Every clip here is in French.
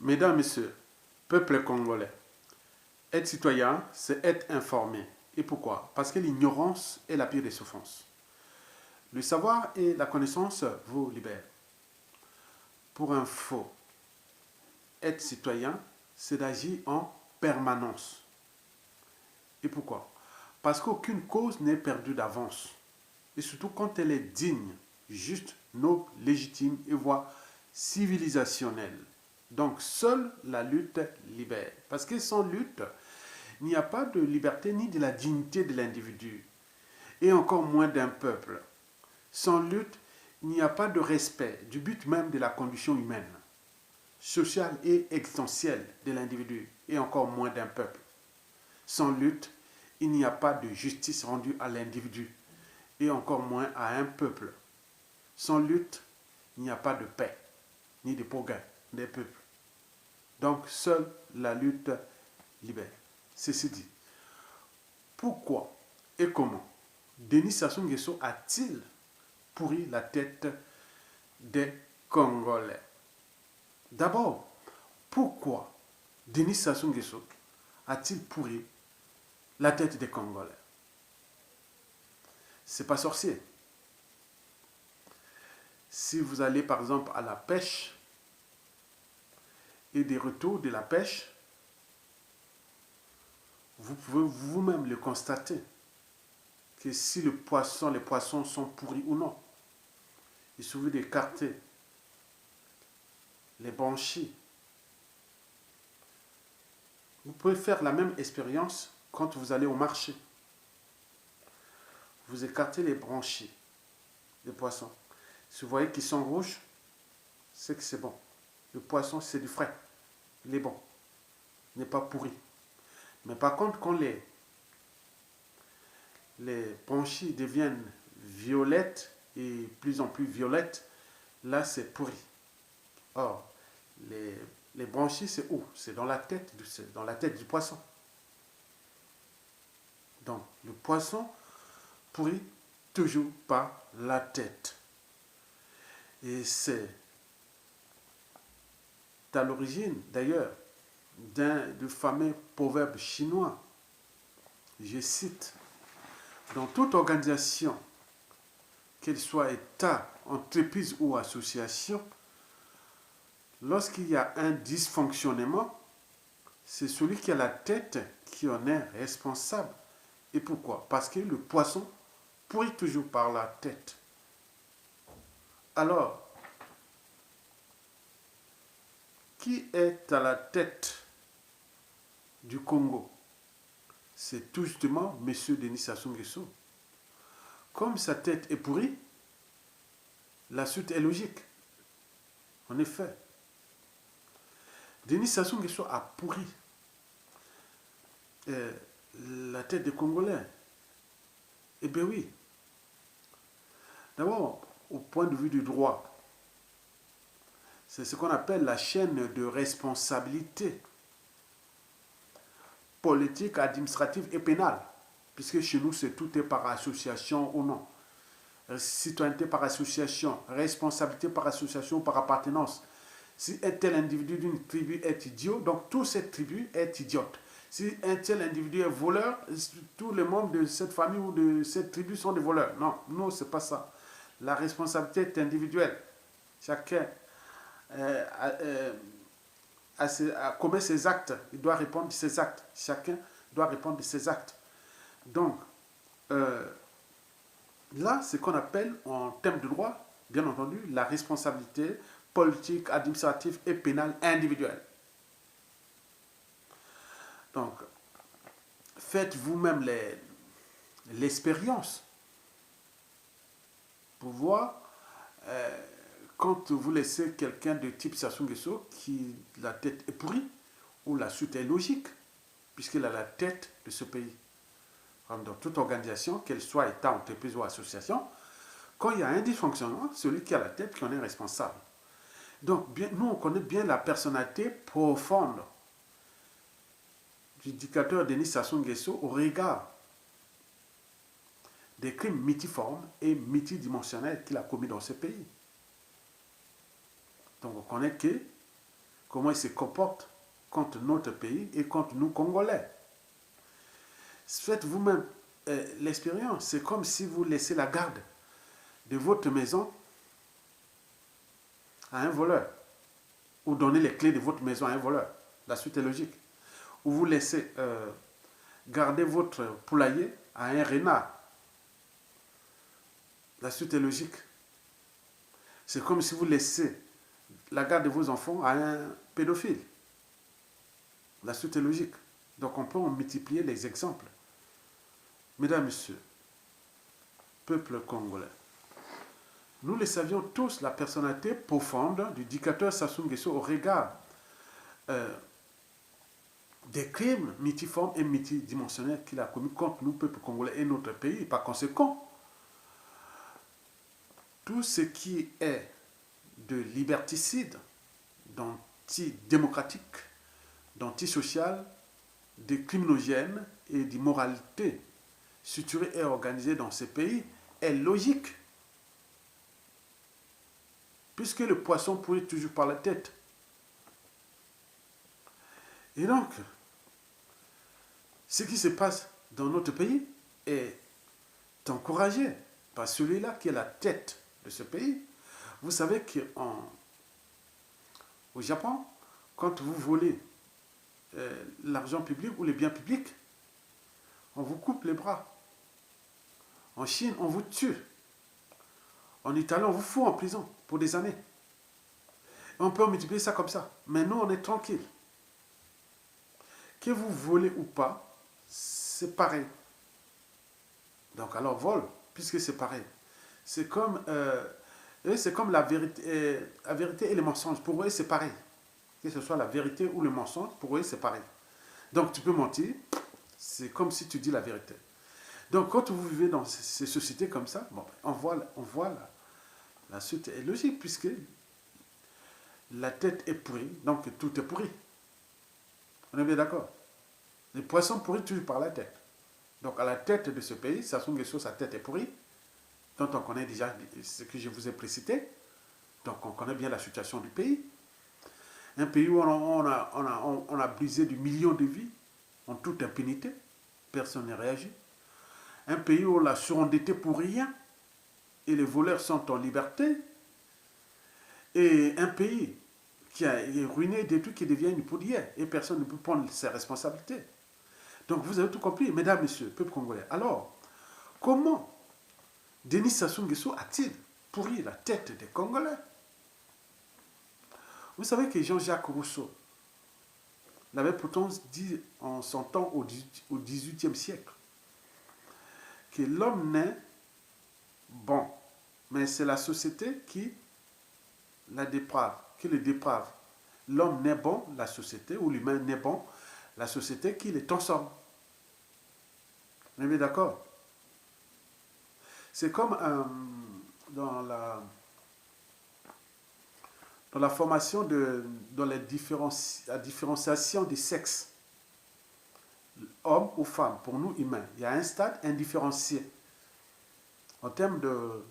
Mesdames, Messieurs, peuple congolais, être citoyen, c'est être informé. Et pourquoi? Parce que l'ignorance est la pire des souffrances. Le savoir et la connaissance vous libèrent. Pour info, être citoyen, c'est d'agir en permanence. Et pourquoi? Parce qu'aucune cause n'est perdue d'avance. Et surtout quand elle est digne, juste, noble, légitime et voire civilisationnelle. Donc seule la lutte libère. Parce que sans lutte, il n'y a pas de liberté ni de la dignité de l'individu, et encore moins d'un peuple. Sans lutte, il n'y a pas de respect du but même de la condition humaine, sociale et existentielle de l'individu, et encore moins d'un peuple. Sans lutte, il n'y a pas de justice rendue à l'individu, et encore moins à un peuple. Sans lutte, il n'y a pas de paix, ni de progrès des peuples. Donc, seule la lutte libère. Ceci dit, pourquoi et comment Denis Sassou Nguesso a-t-il pourri la tête des Congolais? D'abord, pourquoi Denis Sassou Nguesso a-t-il pourri la tête des Congolais? C'est pas sorcier. Si vous allez par exemple à la pêche et des retours de la pêche, vous pouvez vous-même le constater que si les poissons sont pourris ou non. Il suffit d'écarter les branchies. Vous pouvez faire la même expérience quand vous allez au marché. Vous écartez les branchies des poissons. Si vous voyez qu'ils sont rouges, c'est que c'est bon. Le poisson, c'est du frais. Il est bon. Il n'est pas pourri. Mais par contre, quand les branchies deviennent violettes et plus en plus violettes, là, c'est pourri. Or, les branchies, c'est où? C'est dans la tête du poisson. Donc, le poisson pourrit toujours par la tête. Et c'est à l'origine, d'ailleurs, du fameux proverbe chinois. Je cite, dans toute organisation, qu'elle soit État, entreprise ou association, lorsqu'il y a un dysfonctionnement, c'est celui qui a la tête qui en est responsable. Et pourquoi? Parce que le poisson pourrit toujours par la tête. Alors, qui est à la tête du Congo? C'est tout justement M. Denis Sassou Nguesso. Comme sa tête est pourrie, la suite est logique. En effet, Denis Sassou Nguesso a pourri la tête des Congolais. Eh bien oui. D'abord, au point de vue du droit, c'est ce qu'on appelle la chaîne de responsabilité politique, administrative et pénale. Puisque chez nous, c'est tout est par association ou non. Citoyenneté par association, responsabilité par association ou par appartenance. Si un tel individu d'une tribu est idiot, donc toute cette tribu est idiote. Si un tel individu est voleur, tous les membres de cette famille ou de cette tribu sont des voleurs. Non, non, c'est pas ça. La responsabilité est individuelle. Chacun commet ses actes, il doit répondre de ses actes. Chacun doit répondre de ses actes. Donc, là, c'est ce qu'on appelle, en termes de droit, bien entendu, la responsabilité politique, administrative et pénale individuelle. Donc, faites vous-même l'expérience pour voir quand vous laissez quelqu'un de type Sassou Nguesso qui la tête est pourrie ou la suite est logique puisqu'il a la tête de ce pays. Comme dans toute organisation, qu'elle soit État, entreprise ou association, quand il y a un dysfonctionnement, celui qui a la tête qui en est responsable. Donc, nous, on connaît bien la personnalité profonde du dictateur Denis Sassou Nguesso au regard des crimes multiformes et multidimensionnels qu'il a commis dans ce pays. Donc on connaît comment il se comporte contre notre pays et contre nous Congolais. Faites vous-même l'expérience. C'est comme si vous laissez la garde de votre maison à un voleur, ou donnez les clés de votre maison à un voleur. La suite est logique. Ou vous laissez garder votre poulailler à un renard. La suite est logique. C'est comme si vous laissez la garde de vos enfants à un pédophile. La suite est logique. Donc on peut en multiplier les exemples. Mesdames, Messieurs, peuple congolais, nous le savions tous, la personnalité profonde du dictateur Sassou Nguesso au regard des crimes multiformes et multidimensionnels qu'il a commis contre nous, peuple congolais et notre pays. Par conséquent, tout ce qui est de liberticide, d'antidémocratique, d'antisocial, de criminogène et d'immoralité structurée et organisée dans ces pays est logique. Puisque le poisson pourrit toujours par la tête. Et donc, ce qui se passe dans notre pays est encouragé par celui-là qui est la tête de ce pays. Vous savez qu'au Japon, quand vous volez l'argent public ou les biens publics, on vous coupe les bras. En Chine, on vous tue. En Italie, on vous fout en prison pour des années. Et on peut multiplier ça comme ça. Mais nous, on est tranquille. Que vous volez ou pas, c'est pareil. Donc alors, vol, puisque c'est pareil. C'est comme la vérité et le mensonge. Pour eux, c'est pareil. Que ce soit la vérité ou le mensonge, pour eux, c'est pareil. Donc tu peux mentir, c'est comme si tu dis la vérité. Donc quand vous vivez dans ces sociétés comme ça, bon, on voit la suite est logique, puisque la tête est pourrie, donc tout est pourri. On est bien d'accord. Les poissons pourris toujours par la tête. Donc à la tête de ce pays, Sassou Nguesso, sa tête est pourrie, dont on connaît déjà ce que je vous ai précité. Donc on connaît bien la situation du pays. Un pays où on a brisé des millions de vies en toute impunité. Personne n'a réagi. Un pays où on l'a surendetté pour rien et les voleurs sont en liberté. Et un pays qui a ruiné des trucs qui devient une poudrière et personne ne peut prendre ses responsabilités. Donc vous avez tout compris, mesdames, messieurs, peuple congolais. Alors, comment Denis Sassou Nguesso a-t-il pourri la tête des Congolais? Vous savez que Jean-Jacques Rousseau l'avait pourtant dit en son temps au XVIIIe siècle que l'homme naît bon, mais c'est la société qui la déprave, qui le déprave. L'homme naît bon, la société, ou l'humain naît bon, la société qui le transforme. Vous êtes d'accord? C'est comme dans la formation, dans la différenciation des sexes, homme ou femme, pour nous humains, il y a un stade indifférencié en termes de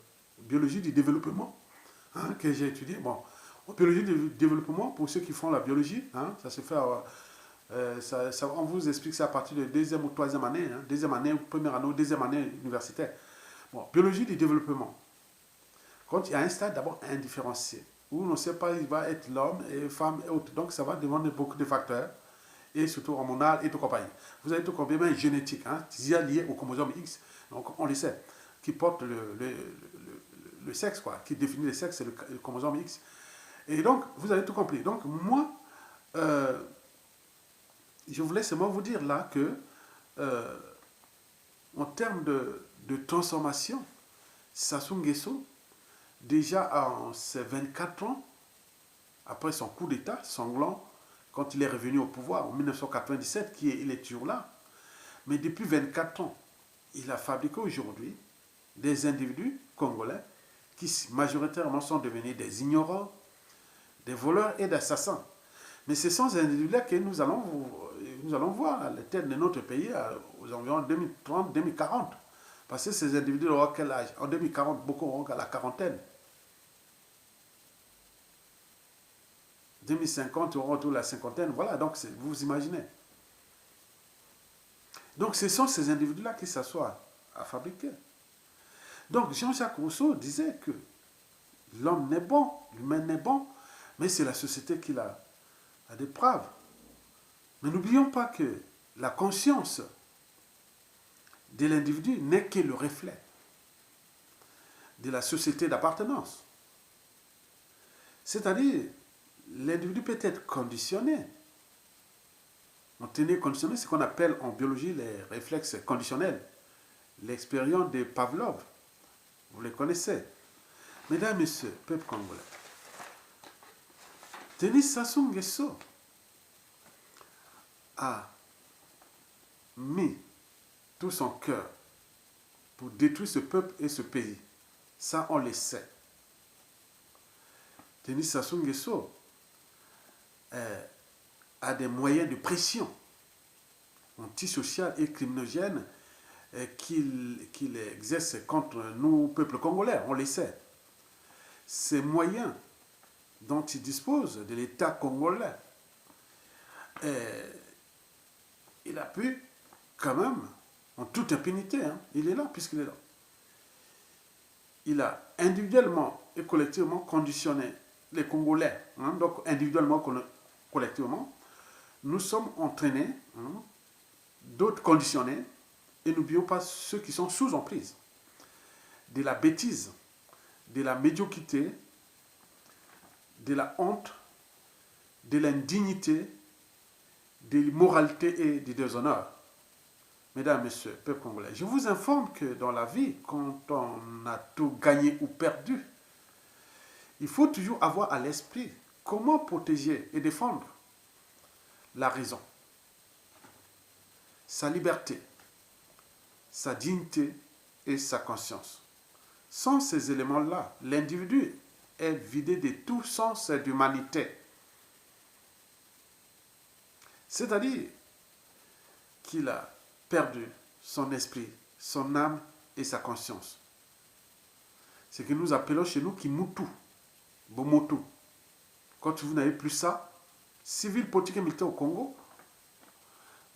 biologie du développement que j'ai étudié. Bon, en biologie du développement, pour ceux qui font la biologie, ça se fait, on vous explique ça à partir de deuxième ou troisième année, deuxième année ou première année ou deuxième année universitaire. Bon, biologie du développement. Quand il y a un stade d'abord indifférencié, où on ne sait pas il va être l'homme et femme et autres. Donc ça va demander beaucoup de facteurs, et surtout hormonal et tout compagnie. Vous avez tout compris, même génétique, lié au chromosome X, donc on le sait, qui porte le sexe, quoi, qui définit le sexe, c'est le chromosome X. Et donc, vous avez tout compris. Donc moi, je voulais seulement vous dire là que, en termes de transformation, Sassou Nguesso, déjà en ses 24 ans, après son coup d'État sanglant, quand il est revenu au pouvoir en 1997, il est toujours là, mais depuis 24 ans, il a fabriqué aujourd'hui des individus congolais qui majoritairement sont devenus des ignorants, des voleurs et des assassins. Mais ce sont ces individus-là que nous allons voir à la tête de notre pays aux environs 2030-2040. Parce que ces individus auront quel âge? En 2040, beaucoup auront à la quarantaine. 2050, on retourne à la cinquantaine. Voilà, donc vous vous imaginez. Donc ce sont ces individus-là qui s'assoient à fabriquer. Donc Jean-Jacques Rousseau disait que l'homme n'est bon, l'humain n'est bon, mais c'est la société qui la déprave. Mais n'oublions pas que la conscience de l'individu n'est que le reflet de la société d'appartenance. C'est-à-dire, l'individu peut être conditionné. On tenait conditionné, ce qu'on appelle en biologie les réflexes conditionnels. L'expérience de Pavlov, vous les connaissez. Mesdames et messieurs, peuple congolais, Denis Sassou Nguesso a mis tout son cœur pour détruire ce peuple et ce pays. Ça, on le sait. Denis Sassou Nguesso a des moyens de pression antisocial et criminogène qu'il exerce contre nous, peuple congolais, on le sait. Ces moyens dont il dispose de l'État congolais, il a pu quand même, en toute impunité, hein, il est là puisqu'il est là. Il a individuellement et collectivement conditionné les Congolais, hein, donc individuellement, collectivement, nous sommes entraînés, hein, d'autres conditionnés, et n'oublions pas ceux qui sont sous emprise de la bêtise, de la médiocrité, de la honte, de l'indignité, de l'immoralité et du déshonneur. Mesdames, Messieurs, peuple congolais, je vous informe que dans la vie, quand on a tout gagné ou perdu, il faut toujours avoir à l'esprit comment protéger et défendre la raison, sa liberté, sa dignité et sa conscience. Sans ces éléments-là, l'individu est vidé de tout sens d'humanité. C'est-à-dire qu'il a perdu son esprit, son âme et sa conscience. Ce que nous appelons chez nous Kimutu, Bomotu. Quand vous n'avez plus ça, civils, politiques et militaires au Congo,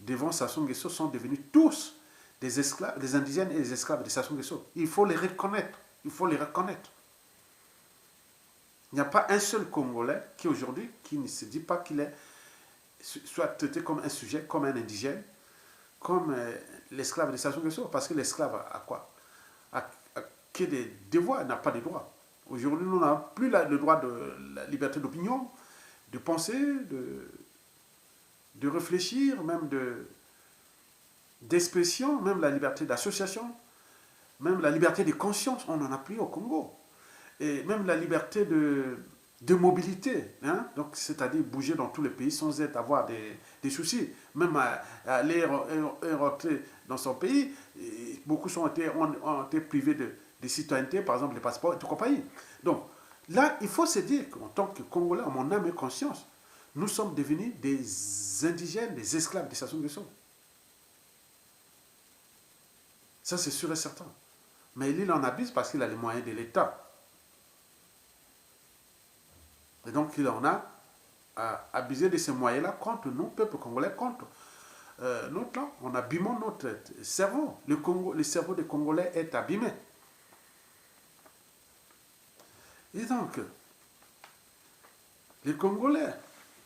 devant Sassou Nguesso, sont devenus tous des esclaves, des indigènes et des esclaves de Sassou Nguesso. Il faut les reconnaître. Il faut les reconnaître. Il n'y a pas un seul Congolais qui aujourd'hui qui ne se dit pas qu'il est soit traité comme un sujet, comme un indigène, comme l'esclave de Sassou Nguesso, parce que l'esclave a quoi? A que des devoirs, n'a pas de droits. Aujourd'hui, nous n'avons plus le droit de la liberté d'opinion, de penser, de réfléchir, même d'expression, même la liberté d'association, même la liberté de conscience, on n'en a plus au Congo. Et même la liberté de mobilité, hein? Donc c'est-à-dire bouger dans tous les pays sans avoir des soucis, même à aller et rentrer dans son pays. Et beaucoup ont été privés de citoyenneté, par exemple les passeports et tout compagnie. Donc là, il faut se dire qu'en tant que Congolais, en mon âme et conscience, nous sommes devenus des indigènes, des esclaves de Sassou Nguesso. Ça, c'est sûr et certain. Mais il en abuse parce qu'il a les moyens de l'État. Et donc, il en a abusé de ces moyens-là contre nous, peuple congolais, contre notre langue. On abîme notre cerveau. Le cerveau des Congolais est abîmé. Et donc, les Congolais,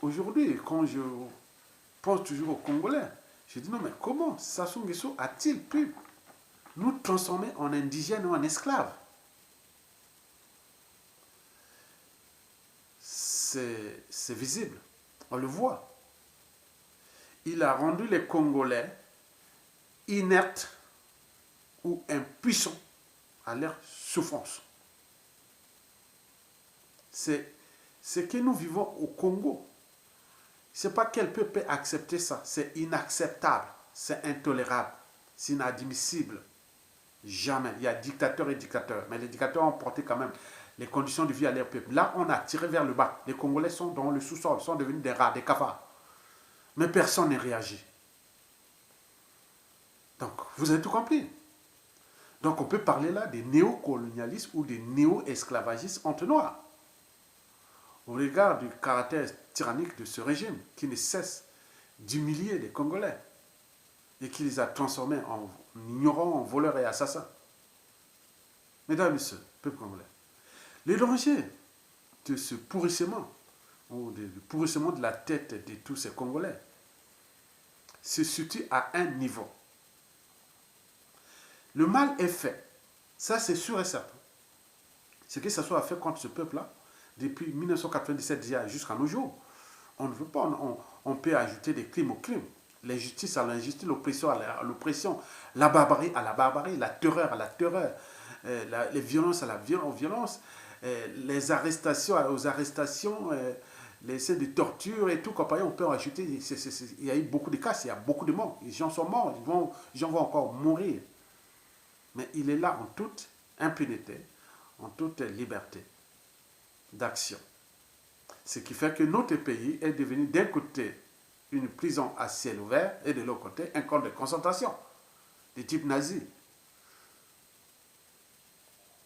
aujourd'hui, quand je pense toujours aux Congolais, je dis non, mais comment Sassou Nguesso a-t-il pu nous transformer en indigènes ou en esclaves? C'est visible, on le voit. Il a rendu les Congolais inertes ou impuissants à leur souffrance. C'est ce que nous vivons au Congo. C'est pas quel peuple peut accepter ça. C'est inacceptable, c'est intolérable, c'est inadmissible. Jamais. Il y a dictateurs et dictateurs. Mais les dictateurs ont porté quand même les conditions de vie à leur peuple. Là, on a tiré vers le bas. Les Congolais sont dans le sous-sol, sont devenus des rats, des cafards. Mais personne n'a réagi. Donc, vous avez tout compris. Donc, on peut parler là des néocolonialistes ou des néo-esclavagistes entre noirs. au regard du caractère tyrannique de ce régime qui ne cesse d'humilier les Congolais et qui les a transformés en ignorants, en voleurs et assassins. Mesdames et messieurs, peuple congolais, les dangers de ce pourrissement, ou du pourrissement de la tête de tous ces Congolais, se situe à un niveau. Le mal est fait, ça c'est sûr et certain. Ce que ça soit fait contre ce peuple-là, depuis 1997 jusqu'à nos jours, on ne veut pas, on peut ajouter des crimes aux crimes, l'injustice à l'injustice, l'oppression à l'oppression, la barbarie à la barbarie, la terreur à la terreur, les violences à la violence, les arrestations aux arrestations, les essais de torture et tout, compagnie, on peut en ajouter. Il y a eu beaucoup de cas, il y a beaucoup de morts. Les gens sont morts, les gens vont encore mourir. Mais il est là en toute impunité, en toute liberté d'action. Ce qui fait que notre pays est devenu d'un côté une prison à ciel ouvert et de l'autre côté un camp de concentration de type nazi.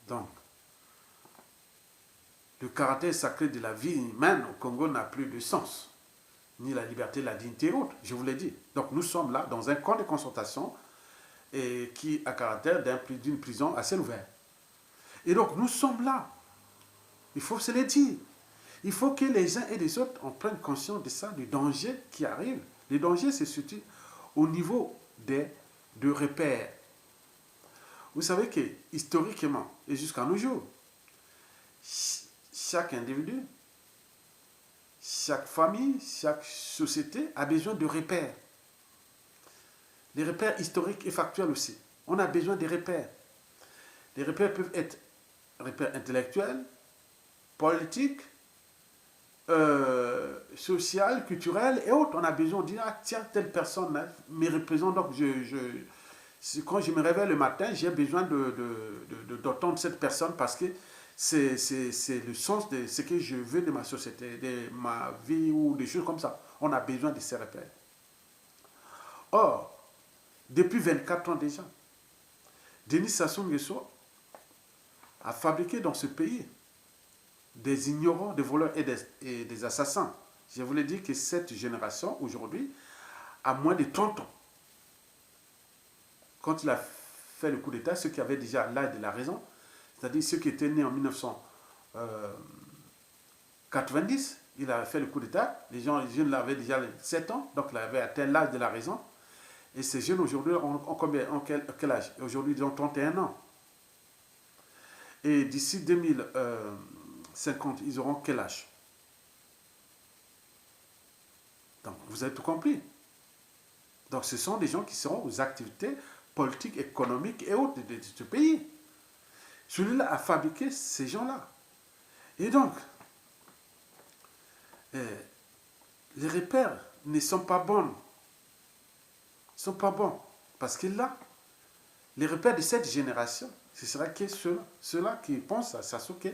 Donc, le caractère sacré de la vie humaine au Congo n'a plus de sens. Ni la liberté, la dignité et autres, je vous l'ai dit. Donc nous sommes là dans un camp de concentration et qui a caractère d'une prison à ciel ouvert. Et donc nous sommes là. Il faut se le dire. Il faut que les uns et les autres en prennent conscience de ça, du danger qui arrive. Le danger se situe au niveau de repères. Vous savez que historiquement et jusqu'à nos jours, chaque individu, chaque famille, chaque société a besoin de repères. Les repères historiques et factuels aussi. On a besoin des repères. Les repères peuvent être repères intellectuels, politiques, social, culturel et autres. On a besoin de dire, ah, tiens, telle personne me représente, donc quand je me réveille le matin, j'ai besoin d'entendre cette personne parce que c'est le sens de ce que je veux de ma société, de ma vie ou des choses comme ça. On a besoin de ces repères. Or, depuis 24 ans déjà, Denis Sassou Nguesso a fabriqué dans ce pays des ignorants, des voleurs et des assassins. Je voulais dire que cette génération, aujourd'hui, a moins de 30 ans. Quand il a fait le coup d'État, ceux qui avaient déjà l'âge de la raison, c'est-à-dire ceux qui étaient nés en 1990, il a fait le coup d'État, les jeunes avaient déjà 7 ans, donc il avait atteint l'âge de la raison. Et ces jeunes aujourd'hui ont quel âge? Aujourd'hui, ils ont 31 ans. Et d'ici 2050, ils auront quel âge? Donc, vous avez tout compris. Donc, ce sont des gens qui seront aux activités politiques, économiques et autres de ce pays. Celui-là a fabriqué ces gens-là. Et donc, les repères ne sont pas bons. Ils ne sont pas bons. Parce que là, les repères de cette génération, ce sera que ceux-là qui pensent à Sasuke,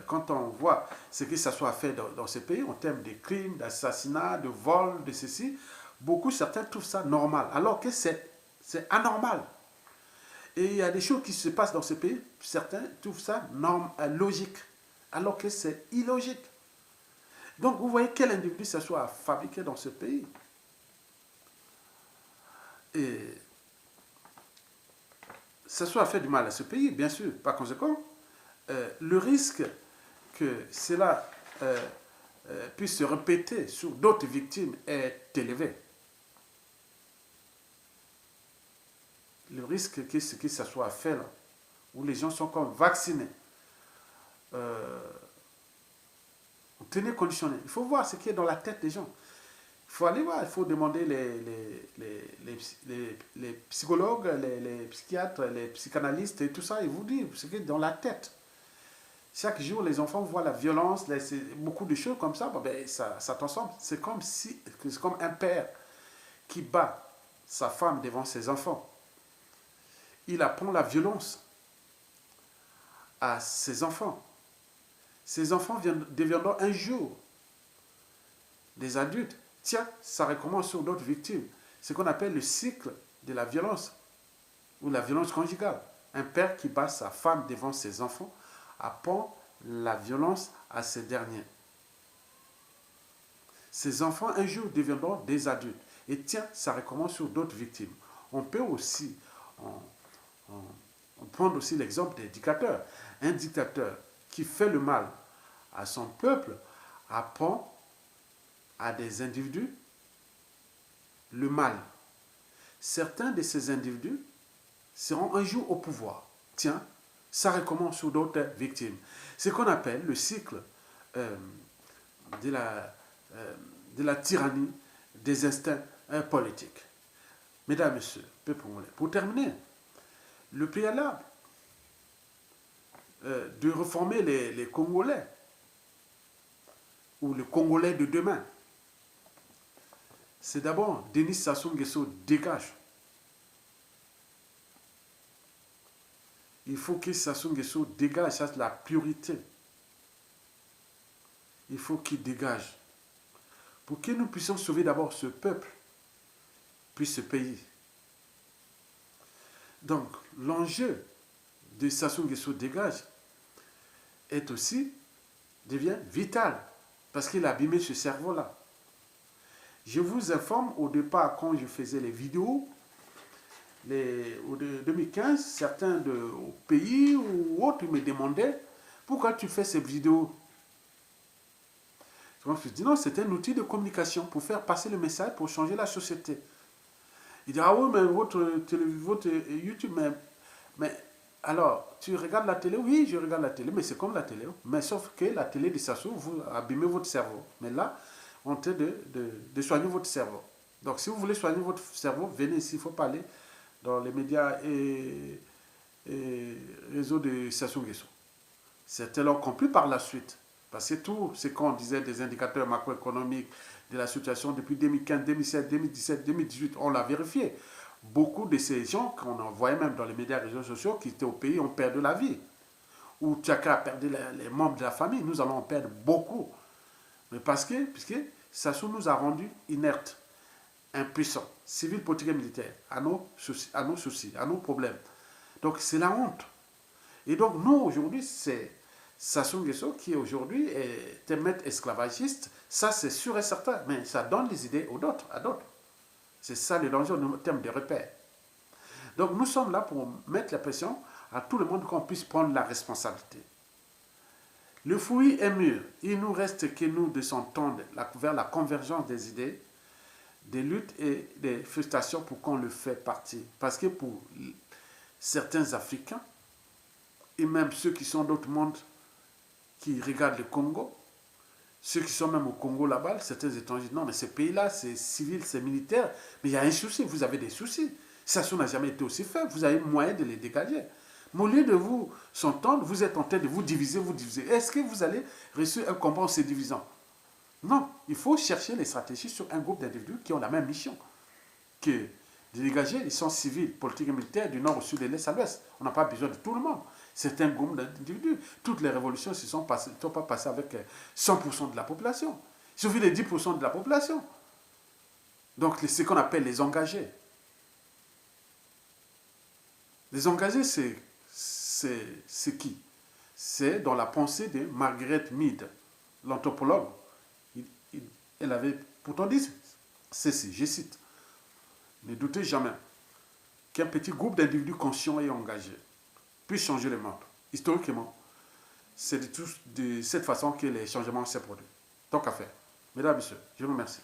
quand on voit ce que ça soit fait dans ce pays, en termes de crimes, d'assassinats, de vols, de ceci, certains trouvent ça normal, alors que c'est anormal. Et il y a des choses qui se passent dans ce pays, certains trouvent ça logique, alors que c'est illogique. Donc vous voyez quel individu ça soit fabriqué dans ce pays. Et ça soit fait du mal à ce pays, bien sûr. Par conséquent, le risque que cela puisse se répéter sur d'autres victimes est élevé. Le risque que ça soit fait là, où les gens sont comme vaccinés, tenez conditionné. Il faut voir ce qui est dans la tête des gens. Il faut aller voir, il faut demander les psychologues, les psychiatres, les psychanalystes et tout ça, ils vous disent ce qui est dans la tête. Chaque jour, les enfants voient la violence, beaucoup de choses comme ça, ça transforme. C'est comme un père qui bat sa femme devant ses enfants. Il apprend la violence à ses enfants. Ses enfants deviendront un jour des adultes. Tiens, ça recommence sur d'autres victimes. Ce qu'on appelle le cycle de la violence ou la violence conjugale. Un père qui bat sa femme devant ses enfants apprend la violence à ces derniers. Ces enfants, un jour, deviendront des adultes. Et tiens, ça recommence sur d'autres victimes. On peut aussi on prend aussi l'exemple des dictateurs. Un dictateur qui fait le mal à son peuple apprend à des individus le mal. Certains de ces individus seront un jour au pouvoir. Tiens, ça recommence sur d'autres victimes. C'est ce qu'on appelle le cycle de la tyrannie des instincts politiques. Mesdames, Messieurs, peuple congolais, pour terminer, le préalable de reformer les Congolais, ou le Congolais de demain, c'est d'abord Denis Sassou Nguesso dégage. Il faut que Sassou Nguesso dégage, ça c'est la priorité. Il faut qu'il dégage. Pour que nous puissions sauver d'abord ce peuple, puis ce pays. Donc, l'enjeu de Sassou Nguesso dégage est aussi, devient vital, parce qu'il a abîmé ce cerveau-là. Je vous informe, au départ, quand je faisais les vidéos, au 2015, certains au pays ou autres me demandaient pourquoi tu fais ces vidéos. Je me suis dit non, c'est un outil de communication pour faire passer le message, pour changer la société. Il dit ah oui, mais votre YouTube, mais alors, tu regardes la télé? Oui, je regarde la télé, mais c'est comme la télé. Mais sauf que la télé de Sassou, vous abîmez votre cerveau. Mais là, on train de soigner votre cerveau. Donc, si vous voulez soigner votre cerveau, venez ici, il faut parler dans les médias et réseaux de Sassou Nguesso. C'était alors compris par la suite. Parce que tout ce qu'on disait des indicateurs macroéconomiques, de la situation depuis 2015, 2016, 2017, 2018, on l'a vérifié. Beaucoup de ces gens qu'on envoyait même dans les médias et réseaux sociaux qui étaient au pays ont perdu la vie. Ou Tchaka a perdu les membres de la famille, nous allons en perdre beaucoup. Mais puisque Sassou nous a rendus inertes, impuissants, civils, politiques et militaires, à nos soucis, à nos problèmes. Donc c'est la honte. Et donc nous aujourd'hui, c'est Sassou Nguesso qui aujourd'hui est un maître esclavagiste, ça c'est sûr et certain, mais ça donne les idées à d'autres. C'est ça le danger en termes de repères. Donc nous sommes là pour mettre la pression à tout le monde qu'on puisse prendre la responsabilité. Le fruit est mûr. Il nous reste que nous descendons vers la convergence des idées, des luttes et des frustrations pour qu'on le fait partie. Parce que pour certains Africains, et même ceux qui sont d'autres mondes, qui regardent le Congo, ceux qui sont même au Congo là-bas, certains étrangers, non, mais ce pays-là, c'est civil, c'est militaire, mais il y a un souci, vous avez des soucis. Sassou n'a jamais été aussi faible, vous avez moyen de les dégager. Mais au lieu de vous s'entendre, vous êtes en train de vous diviser, Est-ce que vous allez réussir un combat en se divisant? Non, il faut chercher les stratégies sur un groupe d'individus qui ont la même mission que de dégager les sens civils, politiques et militaires du nord au sud et de l'est à l'ouest. On n'a pas besoin de tout le monde. C'est un groupe d'individus. Toutes les révolutions ne sont pas passées avec 100% de la population. Il suffit de 10% de la population. Donc, ce qu'on appelle les engagés. Les engagés, c'est qui? C'est dans la pensée de Margaret Mead, l'anthropologue. Elle avait pourtant dit ceci, je cite, ne doutez jamais qu'un petit groupe d'individus conscients et engagés puisse changer le monde. Historiquement, c'est de cette façon que les changements s'est produits. Donc à faire. Mesdames et messieurs, je vous remercie.